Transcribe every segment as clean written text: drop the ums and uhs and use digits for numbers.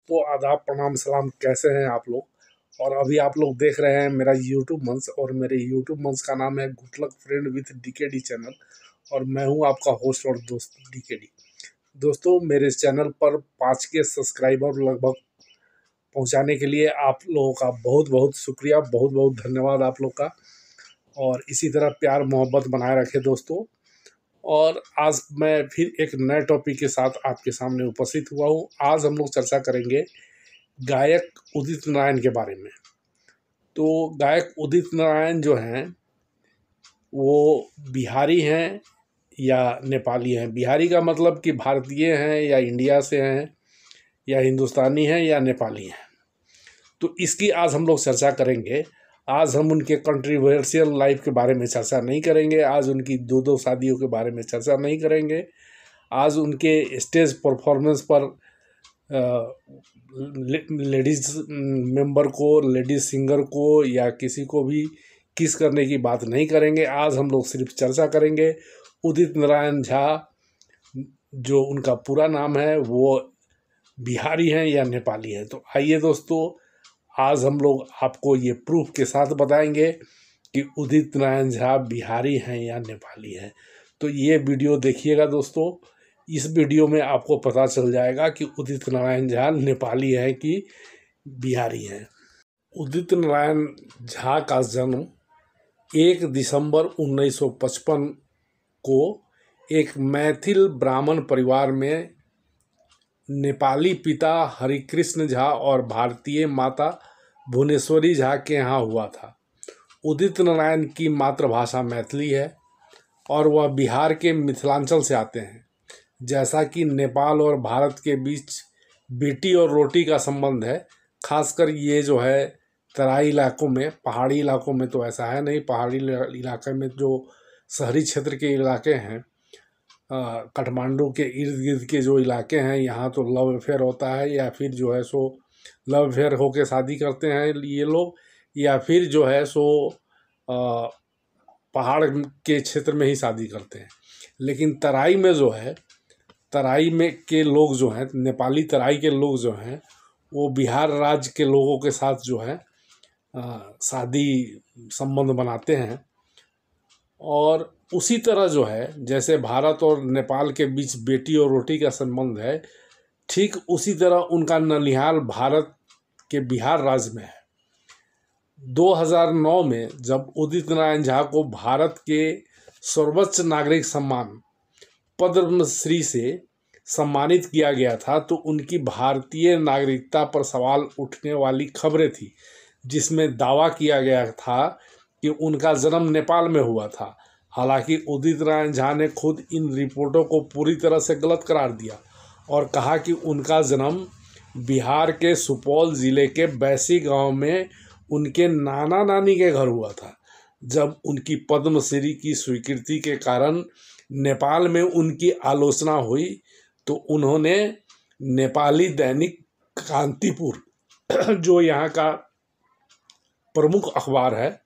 दोस्तों आदाब प्रणाम सलाम, कैसे हैं आप लोग। और अभी आप लोग देख रहे हैं मेरा यूट्यूब मंच, और मेरे यूट्यूब मंच का नाम है good luck friend with decade channel, और मैं हूं आपका होस्ट और दोस्त डीकेडी। दोस्तों मेरे इस चैनल पर 5 के सब्सक्राइबर लगभग पहुंचाने के लिए आप लोगों का बहुत बहुत शुक्रिया, बहुत बहुत धन्यवाद आप लोग का। और इसी तरह प्यार मोहब्बत बनाए रखे दोस्तों। और आज मैं फिर एक नए टॉपिक के साथ आपके सामने उपस्थित हुआ हूँ। आज हम लोग चर्चा करेंगे गायक उदित नारायण के बारे में। तो गायक उदित नारायण जो हैं वो बिहारी हैं या नेपाली हैं। बिहारी का मतलब कि भारतीय हैं या इंडिया से हैं, या हिंदुस्तानी हैं या नेपाली हैं। तो इसकी आज हम लोग चर्चा करेंगे। आज हम उनके कंट्रोवर्शियल लाइफ के बारे में चर्चा नहीं करेंगे। आज उनकी दो शादियों के बारे में चर्चा नहीं करेंगे। आज उनके स्टेज परफॉर्मेंस पर लेडीज़ मेंबर को, लेडीज़ सिंगर को या किसी को भी किस करने की बात नहीं करेंगे। आज हम लोग सिर्फ चर्चा करेंगे उदित नारायण झा, जो उनका पूरा नाम है, वो बिहारी हैं या नेपाली हैं। तो आइए दोस्तों, आज हम लोग आपको ये प्रूफ के साथ बताएंगे कि उदित नारायण झा बिहारी हैं या नेपाली हैं। तो ये वीडियो देखिएगा दोस्तों। इस वीडियो में आपको पता चल जाएगा कि उदित नारायण झा नेपाली हैं कि बिहारी हैं। उदित नारायण झा का जन्म 1 दिसंबर 1955 को एक मैथिल ब्राह्मण परिवार में नेपाली पिता हरिकृष्ण झा और भारतीय माता भुवनेश्वरी झा के यहाँ हुआ था। उदित नारायण की मातृभाषा मैथिली है और वह बिहार के मिथिलांचल से आते हैं। जैसा कि नेपाल और भारत के बीच बेटी और रोटी का संबंध है, खासकर ये जो है तराई इलाकों में, पहाड़ी इलाकों में तो ऐसा है नहीं। पहाड़ी इलाके में जो शहरी क्षेत्र के इलाके हैं, काठमांडू के इर्द गिर्द के जो इलाके हैं, यहाँ तो लव अफेयर होता है, या फिर जो है सो लव अफेयर होके शादी करते हैं ये लोग, या फिर जो है सो पहाड़ के क्षेत्र में ही शादी करते हैं। लेकिन तराई में जो है, तराई में के लोग जो हैं, नेपाली तराई के लोग जो हैं, वो बिहार राज्य के लोगों के साथ जो है शादी संबंध बनाते हैं। और उसी तरह जो है, जैसे भारत और नेपाल के बीच बेटी और रोटी का संबंध है, ठीक उसी तरह उनका ननिहाल भारत के बिहार राज्य में है। 2009 में जब उदित नारायण झा को भारत के सर्वोच्च नागरिक सम्मान पद्मश्री से सम्मानित किया गया था, तो उनकी भारतीय नागरिकता पर सवाल उठने वाली खबरें थी, जिसमें दावा किया गया था कि उनका जन्म नेपाल में हुआ था। हालांकि उदित नारायण झा ने खुद इन रिपोर्टों को पूरी तरह से गलत करार दिया और कहा कि उनका जन्म बिहार के सुपौल जिले के बैसी गांव में उनके नाना नानी के घर हुआ था। जब उनकी पद्मश्री की स्वीकृति के कारण नेपाल में उनकी आलोचना हुई, तो उन्होंने नेपाली दैनिक कांतिपुर, जो यहाँ का प्रमुख अखबार है,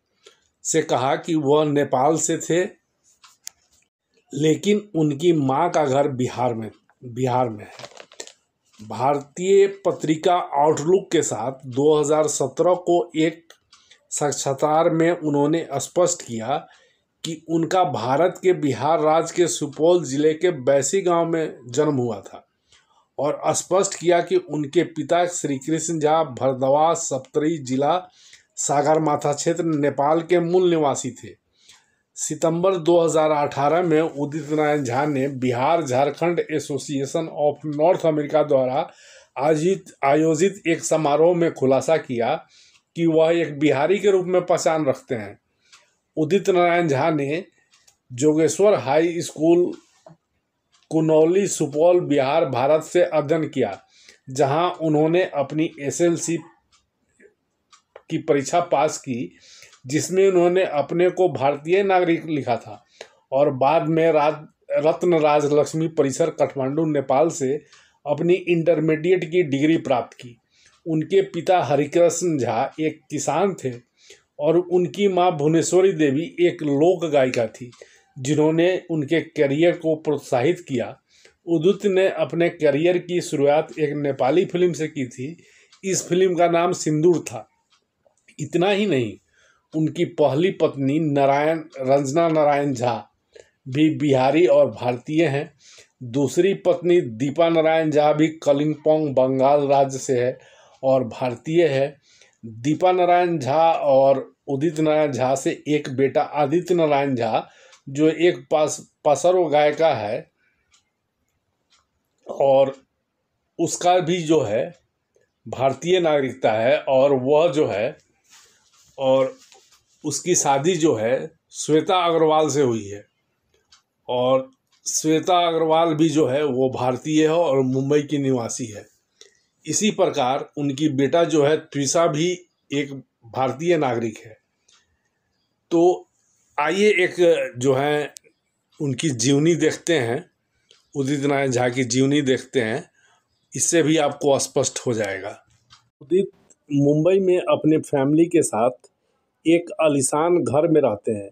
से कहा कि वह नेपाल से थे, लेकिन उनकी मां का घर बिहार में है। भारतीय पत्रिका आउटलुक के साथ 2017 को एक साक्षात्कार में उन्होंने स्पष्ट किया कि उनका भारत के बिहार राज्य के सुपौल जिले के बैसी गांव में जन्म हुआ था, और स्पष्ट किया कि उनके पिता श्री कृष्ण झा भरदवा सप्तरी जिला सागरमाथा क्षेत्र नेपाल के मूल निवासी थे। सितंबर 2018 में उदित नारायण झा ने Bihar Jharkhand association of north America द्वारा आयोजित एक समारोह में खुलासा किया कि वह एक बिहारी के रूप में पहचान रखते हैं। उदित नारायण झा ने जोगेश्वर हाई स्कूल, कुनौली, सुपौल, बिहार, भारत से अध्ययन किया, जहां उन्होंने अपनी एसएलसी की परीक्षा पास की, जिसमें उन्होंने अपने को भारतीय नागरिक लिखा था, और बाद में रत्न राजलक्ष्मी परिसर काठमांडू नेपाल से अपनी इंटरमीडिएट की डिग्री प्राप्त की। उनके पिता हरिकृष्ण झा एक किसान थे और उनकी मां भुवनेश्वरी देवी एक लोक गायिका थी, जिन्होंने उनके करियर को प्रोत्साहित किया। उदित ने अपने करियर की शुरुआत एक नेपाली फिल्म से की थी। इस फिल्म का नाम सिंदूर था। इतना ही नहीं, उनकी पहली पत्नी रंजना नारायण झा भी बिहारी और भारतीय हैं। दूसरी पत्नी दीपा नारायण झा भी कलिम्पोंग बंगाल राज्य से है और भारतीय है। दीपा नारायण झा और उदित नारायण झा से एक बेटा आदित्य नारायण झा, जो एक पार्श्व गायिका है, और उसका भी जो है भारतीय नागरिकता है, और वह जो है, और उसकी शादी जो है श्वेता अग्रवाल से हुई है। और श्वेता अग्रवाल भी जो है वो भारतीय है और मुंबई की निवासी है। इसी प्रकार उनकी बेटा जो है त्विषा भी एक भारतीय नागरिक है। तो आइए एक जो है उनकी जीवनी देखते हैं, उदित नारायण झा की जीवनी देखते हैं, इससे भी आपको स्पष्ट हो जाएगा। उदित मुंबई में अपने फैमिली के साथ एक आलीशान घर में रहते हैं।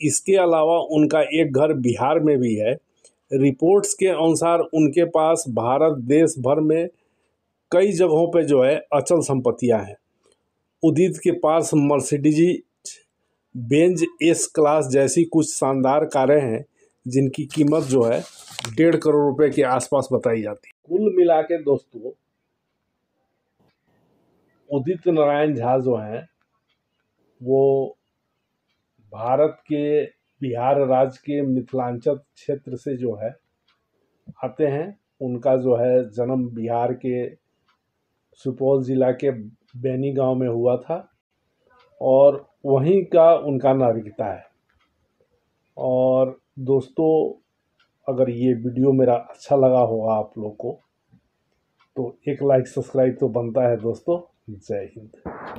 इसके अलावा उनका एक घर बिहार में भी है। रिपोर्ट्स के अनुसार उनके पास भारत देश भर में कई जगहों पे जो है अचल संपत्तियां हैं। उदित के पास मर्सिडीज बेंज एस क्लास जैसी कुछ शानदार कारें हैं, जिनकी कीमत जो है 1.5 करोड़ रुपए के आसपास बताई जाती है। कुल मिला के दोस्तों, उदित नारायण झा जो हैं वो भारत के बिहार राज्य के मिथिलांचल क्षेत्र से जो है आते हैं। उनका जो है जन्म बिहार के सुपौल जिला के बैनी गांव में हुआ था और वहीं का उनका नागरिकता है। और दोस्तों, अगर ये वीडियो मेरा अच्छा लगा होगा आप लोग को, तो एक लाइक सब्सक्राइब तो बनता है दोस्तों। जय हिंद।